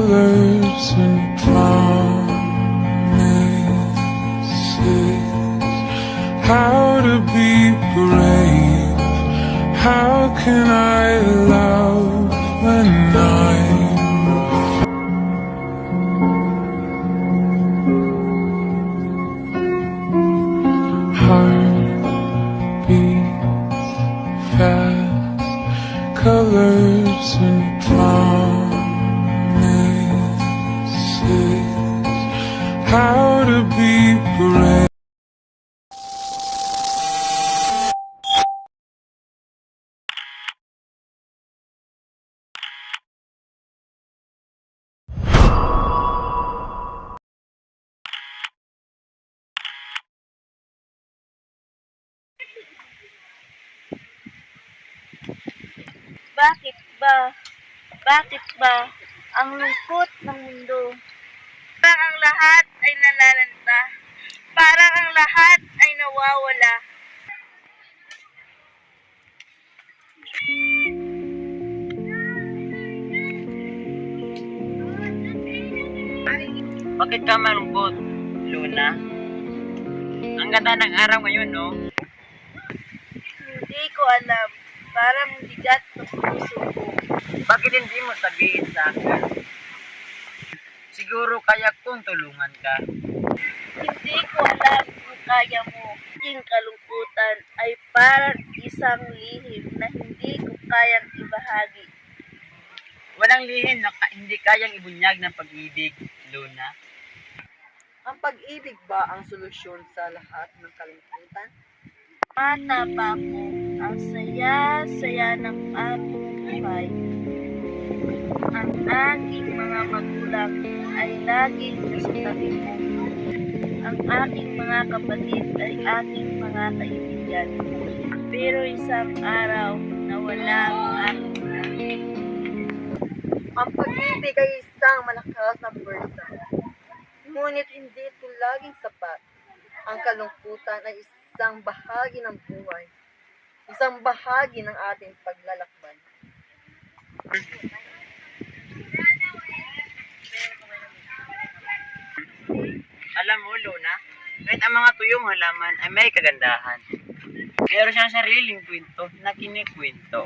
colors and promises. How to be brave? How can I love when I'm heart beats fast, colors and promises. How to be brave? Bakit ba? Bakit ba? Ang lungkot ng mundo. Parang ang lahat ay nalalanta. Parang ang lahat ay nawawala. Bakit ka malungkot, Luna? Ang ganda ng araw ngayon, no? Hindi ko alam. Parang bigat ng puso ko. Bakit hindi mo sabihin sa akin? Siguro kaya kong tulungan ka. Hindi ko alam kung kaya mo. Aking kalungkutan ay parang isang lihim na hindi ko kayang ibahagi. Walang lihim na hindi kayang ibunyag ng pag-ibig, Luna. Ang pag-ibig ba ang solusyon sa lahat ng kalungkutan? Bata pa ako, ang saya-saya ng aking buhay. Ang aking mga magulang ay laging nasa tabi ko. Ang aking mga kapatid ay aking mga kaibigan. Pero isang araw, nawala ang aking anak. Ang pag-ibig ay isang malakas na pwersa. Ngunit hindi ito laging sapat. Ang kalungkutan ay isang bahagi ng buhay. Isang bahagi ng ating paglalakbay. Alam mo, Luna, kahit ang mga tuyong halaman ay may kagandahan. Meron siyang sariling kwento na kinikwento.